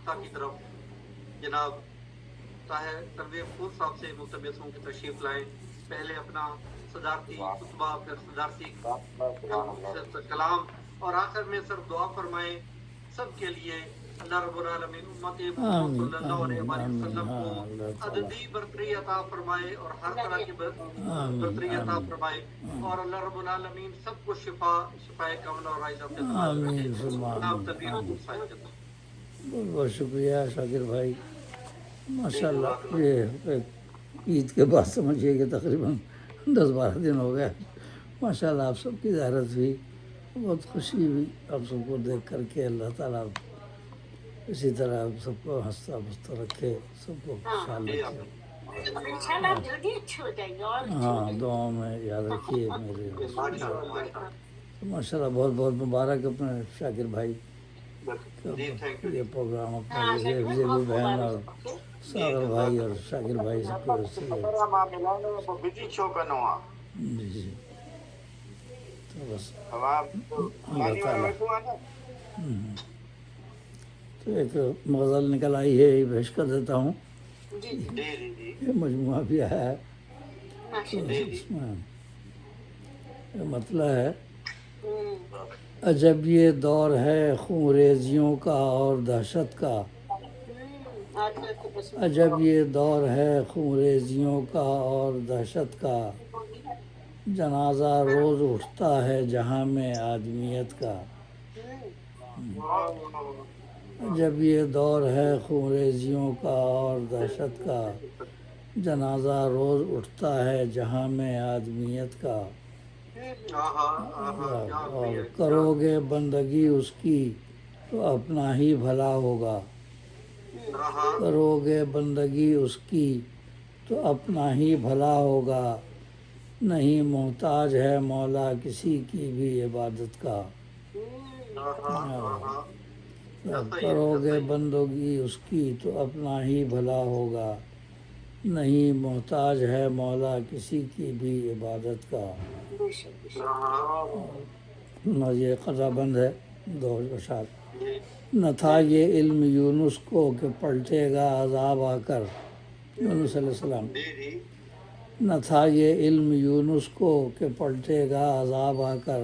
مقطع کی طرف جناب طاہر تنویر پور صاحب سے ملتمس ہوں کہ تشریف لائیں. پہلے اپنا صدارتی خطبہ، پھر صدارتی کلام، اور آخر میں صرف دعا فرمائیں سب کے لیے. اللہ رب العالمین امت محمد صلی اللہ علیہ وسلم کو عددی برتری عطا فرمائے اور ہر طرح کی برتری عطا فرمائے، اور اللہ رب العالمین سب کو شفاء کاملہ اور عاجلہ عطا فرمائے. جناب تنویر پور صاحب کے طرف. بہت بہت شکریہ شاکر بھائی، ماشاء اللہ. یہ عید کے بعد سمجھیے کہ تقریباً 10-12 دن ہو گئے. ماشاء اللہ آپ سب کی زیارت ہوئی، بہت خوشی ہوئی آپ سب کو دیکھ کر کے. اللہ تعالیٰ اسی طرح آپ سب کو ہنستا بستا رکھے، سب کو خوشحال رکھے. ہاں دعاؤں میں یاد رکھیے میرے. ماشاء اللہ بہت بہت مبارک اپنے شاکر بھائی. یہ پروگرام اپنا حفظی بہن اور ساگر بھائی اور شاکر بھائی سب کے جی جی. تو بس اللہ تعالیٰ. تو ایک غزل نکل آئی ہے، یہ پیش کر دیتا ہوں. یہ مجموعہ بھی آیا ہے، تو اس میں مطلب ہے: عجب یہ دور ہے خونریزیوں کا اور دہشت کا، عجب یہ دور ہے خونریزیوں کا اور دہشت کا، جنازہ روز اٹھتا ہے جہاں میں آدمیت کا. جب یہ دور ہے خونریزیوں کا اور دہشت کا، جنازہ روز اٹھتا ہے جہاں میں آدمیت کا. اور کرو گے بندگی اس کی تو اپنا ہی بھلا ہوگا، کرو گے بندگی اس کی تو اپنا ہی بھلا ہوگا، نہیں محتاج ہے مولا کسی کی بھی عبادت کا. کرو گے بندگی اس کی تو اپنا ہی بھلا ہوگا، نہیں محتاج ہے مولا کسی کی بھی عبادت کا. یہ قضا بند ہے، دو اشعار. نہ تھا یہ علم یونس کو کہ پلٹے گا عذاب آ کر، یونس علیہ السلام. نہ تھا یہ علم یونس کو کہ پلٹے گا عذاب آ کر،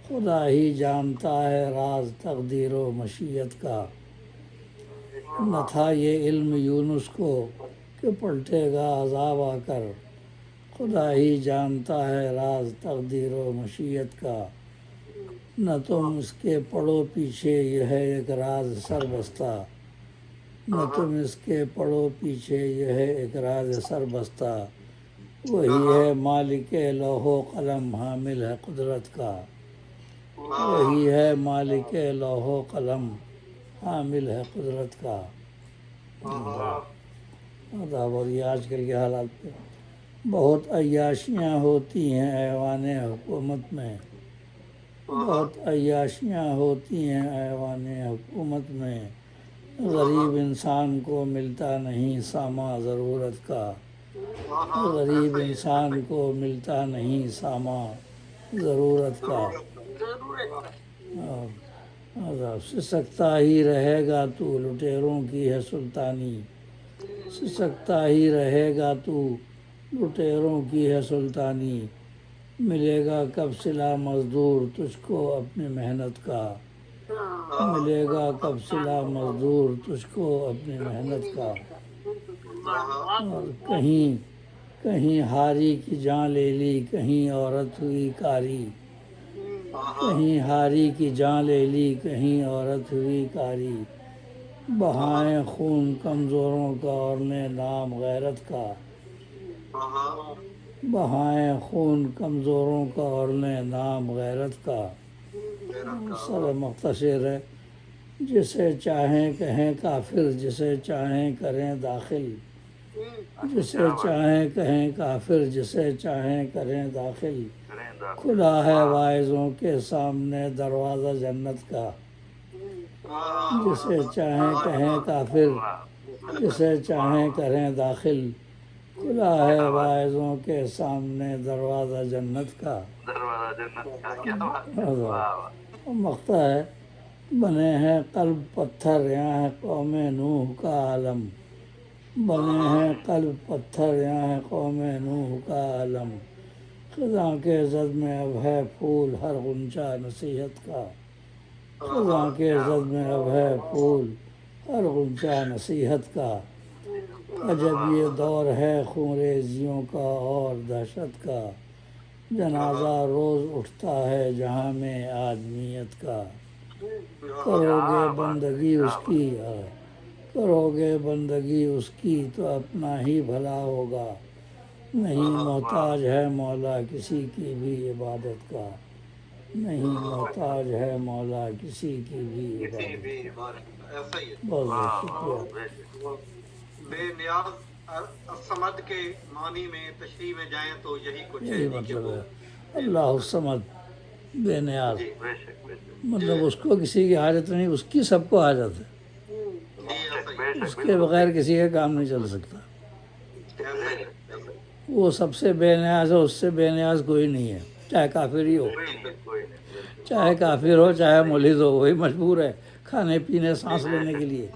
خدا ہی جانتا ہے راز تقدیر و مشیت کا. نہ تھا یہ علم یونس کو کہ پلٹے گا عذاب آ کر، خدا ہی جانتا ہے راز تقدیر و مشیت کا. نہ تم اس کے پڑو پیچھے یہ ہے ایک راز سر بستہ، نہ تم اس کے پڑو پیچھے یہ ہے ایک راز سر بستہ، وہی ہے مالک لوح و قلم حامل ہے قدرت کا، وہی ہے مالک لوح و قلم حامل ہے قدرت کا. اور یہ آج کل کے حالات پہ بہت عیاشیاں ہوتی ہیں ایوان حکومت میں، بہت عیاشیاں ہوتی ہیں ایوان حکومت میں، غریب انسان کو ملتا نہیں ساما ضرورت کا، غریب انسان کو ملتا نہیں ساما ضرورت کا. سسکتا ہی رہے گا تو لٹیروں کی ہے سلطانی، سسکتا ہی رہے گا تو لٹیروں کی ہے سلطانی، ملے گا کب صلہ مزدور تجھ کو اپنی محنت کا، ملے گا کب صلہ مزدور تجھ کو اپنی محنت کا. اور کہیں ہاری کی جان لے لی کہیں عورت ہوئی کاری، کہیں ہاری کی جان لے لی کہیں عورت ہوئی کاری، بہائیں خون کمزوروں کا اور نے نام غیرت کا، بہائیں خون کمزوروں کا اور نے نام غیرت کا. سر مختصر ہے: جسے چاہیں کہیں کافر جسے چاہیں کریں داخل، جسے چاہیں کہیں کافر جسے چاہیں کریں داخل، کھلا ہے واعظوں کے سامنے دروازہ جنت کا، جسے چاہیں کہیں کافر جسے چاہیں کریں داخل، کھلا ہے واعظوں کے سامنے دروازہ جنت کا. مقطع ہے بنے ہیں قلب پتھر یہاں ہے قوم نوح کا عالم، بنے ہیں قلب پتھر یہاں ہے قوم نوح کا عالم، خزاں کے زد میں اب ہے پھول ہر غنچہ نصیحت کا، خزاں کے زد میں اب ہے پھول ہر غنچہ نصیحت کا، عجب یہ دور ہے خونریزیوں کا اور دہشت کا، جنازہ روز اٹھتا ہے جہاں میں آدمیت کا، کرو گے بندگی اس کی کرو گے بندگی اس کی تو اپنا ہی بھلا ہوگا، نہیں محتاج ہے مولا کسی کی بھی عبادت کا، نہیں محتاج ہے مولا کسی کی بھی عبادت کا۔ ایسا ہی ہے بہت بہت شکریہ۔ بے نیاز الصمد کے معنی میں تشریح میں جائیں تو یہی کچھ ہے یہی جی کہ مطلب وہ ہے اللہ الصمد بے نیاز، جی مطلب اس کو کسی کی حاجت نہیں، اس کی سب کو حاجت ہے، جی ایسا ہی ہے، اس کے بغیر کسی کا کام نہیں چل سکتا، ایسا ہی ہے، ایسا ہی ہے۔ وہ سب سے بے نیاز ہے، اس سے بے نیاز کوئی نہیں ہے، چاہے کافر ہی ہو، چاہے کافر ہو چاہے ملحد ہو، وہی مجبور ہے کھانے پینے سانس لینے کے لیے۔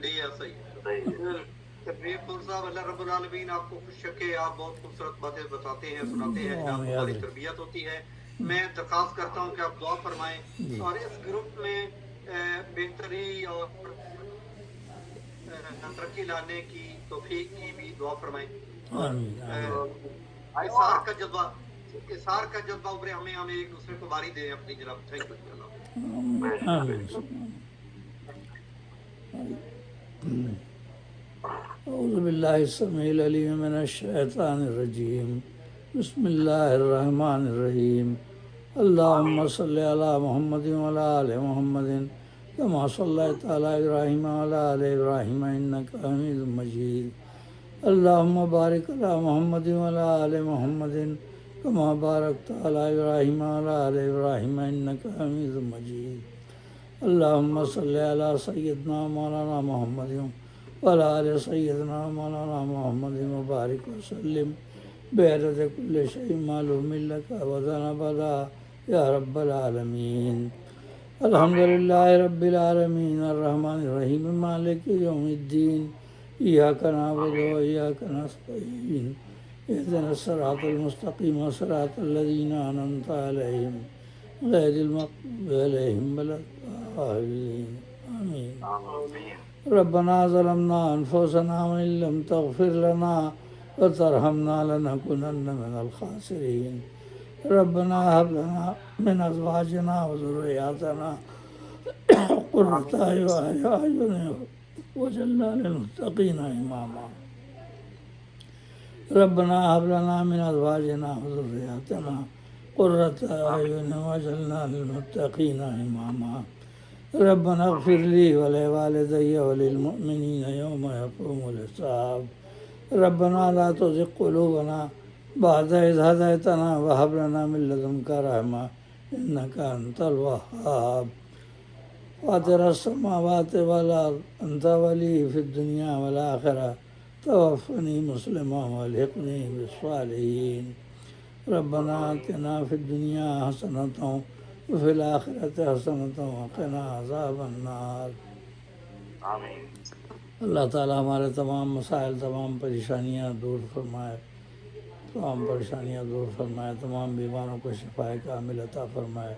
جی ایسا ہی ہے۔ تقریر پور صاحب، اللہ رب العالمین آپ کو خوش رکھے، آپ بہت خوبصورت باتیں بتاتے ہیں، سناتے ہیں جناب، یاد ہماری رکھیں۔ تربیت ہوتی ہے۔ میں درخواست کرتا ہوں کہ آپ دعا فرمائیں اور اس گروپ میں بہتری اور ترقی لانے کی توفیق کی بھی دعا فرمائیں، اور آمین آمین اثار کا جذبہ ابھرے، ہمیں ایک دوسرے کو باری دیں اپنی جناب۔ تھینک یو جناب۔ آمین۔ اعوذ باللہ السمیع العلیم من الشیطان الرجیم، بسم اللہ الرحمن الرحیم، اللہم صلی علی محمد وعلی آل محمد کما صلیت علی ابراہیم وعلی آل ابراہیم انک حمید مجید، اللہم بارک علی محمد وعلی آل محمد کما بارکت علی ابراہیم وعلی آل ابراہیم انک حمید مجید، اللہم صلی علی سیدنا مولانا محمد وعلی آل سیدنا مولانا محمد مبارک وسلم بعدد کل شیء معلوم لک وزن بدا یا رب العالمین، الحمدللہ رب العالمین الرحمن الرحیم مالک یوم الدین، ایاک نعبد و ایاک نستعین، اہدنا الصراط المستقیم صراط الذین انعمت علیہم غیر المغضوب علیہم ولا الضالین، آمین۔ ربنا ظلمنا انفسنا وان لم تغفر لنا وترحمنا لنكونن من الخاسرین، ربنا هب لنا من ازواجنا وذرياتنا قرة اعین واجعلنا للمتقین اماما، ربنا هب لنا من ازواجنا وذرياتنا قرة اعین واجعلنا للمتقین اماما، ربنا اغفر لي ولوالدي وللمؤمنين يوم يقوم الحساب، ربنا لا تزغ قلوبنا بعد إذ هديتنا وهب لنا من لدنك رحمة إنك أنت الوهاب، فاطر السماوات والأرض أنت ولي في الدنيا والآخرة توفني مسلما والحقني بالصالحين، ربنا آتنا في الدنيا حسنة وفي الآخرة حسنة وقنا عذاب النار۔ اللہ تعالیٰ ہمارے تمام مسائل، تمام پریشانیاں دور فرمائے، تمام بیماروں کو شفائے کامل عطا فرمائے،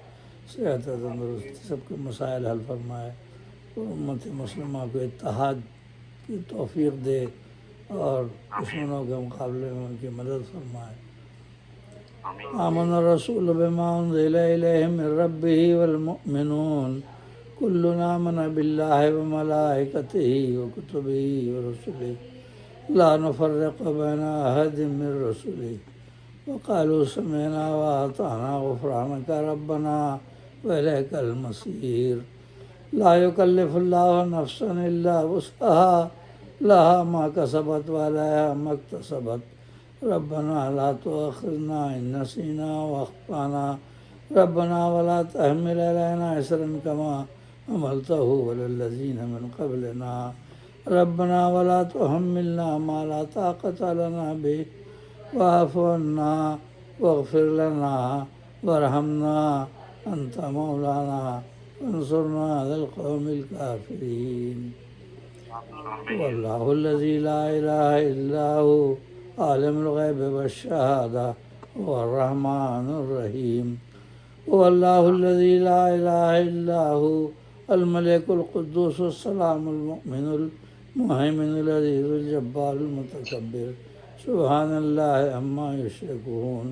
صحت تندرستی سب کے مسائل حل فرمائے، اور امت مسلمہ کو اتحاد کی توفیق دے اور دشمنوں کے مقابلے میں ان کی مدد فرمائے۔ آمن الرسول بما انزل الیہ من ربہ والمؤمنون کل آمن باللہ وملائکتہ وکتبہ ورسلہ لا نفرق بین احد من رسلہ وقالوا سمعنا واطعنا غفرانک ربنا والیک المصیر، لا یکلف اللہ نفسا الا وسعها لها ما کسبت وعلیہا ما اکتسبت، ربنا لا تؤاخذنا إن نسينا وأخطأنا، ربنا ولا تحمل علينا إصرا كما حملته على الذين من قبلنا، ربنا ولا تحملنا ما لا طاقة لنا به واعف عنا واغفر لنا وارحمنا أنت مولانا وانصرنا على القوم الكافرين والله الذي لا إله إلا هو عالم الغيب والشهادة هو الرحمن الرحيم هو الله الذي لا إله إلا هو الملك القدوس السلام المؤمن المهيمن العزيز الجبار المتكبر سبحان الله عما يشركون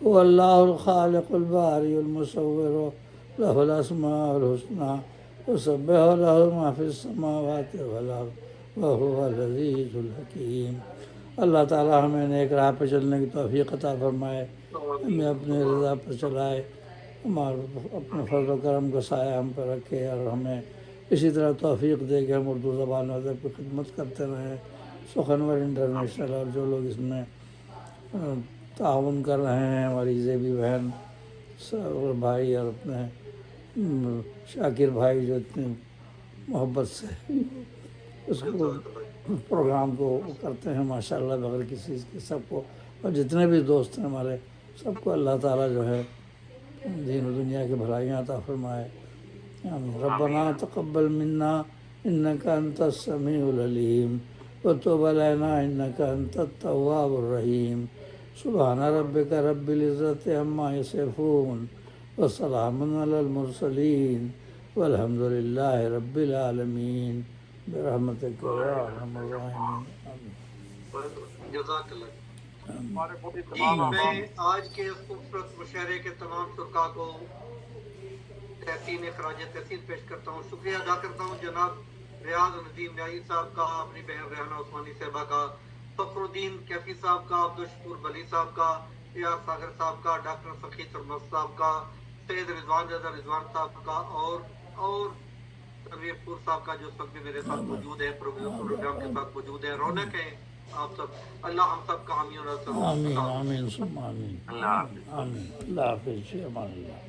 هو الله الخالق البارئ المصور له الأسماء الحسنى يسبح له ما في السماوات والأرض وهو العزيز الحكيم۔ اللہ تعالیٰ ہمیں نیک راہ پہ چلنے کی توفیق عطا فرمائے، ہمیں اپنے رضا پر چلائے، ہمارے اپنے فضل و کرم کا سایہ ہم پر رکھے اور ہمیں اسی طرح توفیق دے کہ ہم اردو زبان و ادب کی خدمت کرتے رہیں۔ سخنور انٹرنیشنل اور جو لوگ اس میں تعاون کر رہے ہیں، ہماری زیبی بہن اور بھائی اور اپنے شاکر بھائی جو اتنی محبت سے اس کو پروگرام کو کرتے ہیں ماشاءاللہ بغیر کسی چیز کے، سب کو، اور جتنے بھی دوست ہیں ہمارے سب کو اللہ تعالیٰ جو ہے دین و دنیا کی بھلائیاں عطا فرمائے۔ ربنا تقبل منا انک انت السمیع العلیم وتب علینا انک انت التواب الرحیم سبحان ربک رب العزت عما یصفون وسلام علی المرسلین والحمد للہ رب العالمین برحمتک یا ارحم الراحمین آمین۔ جزاک اللہ۔ میں آج کے خوبصورت مشاعرے کے تمام شرکاء کو تحسین خراج تحسین پیش کرتا ہوں، شکریہ ادا کرتا ہوں جناب ریاض ندیم نیائی صاحب کا، اپنی بہن ریحانہ عثمانی صاحبہ کا، فخر الدین کیفی صاحب کا، عبدالشکور بلی صاحب کا، ریاض ساگر صاحب کا، ڈاکٹر فقیر ترمز صاحب کا، سید رضوان رضا رضوان صاحب کا، اور تنویر پور صاحب کا جو سب میں میرے ساتھ موجود ہے، پروگرام کے ساتھ موجود ہے۔ رونق ہے آپ سب، اللہ ہم سب کا حامی اور ناصر۔ آمین آمین ثم آمین۔ آمین۔ اللہ حافظ، امان اللہ۔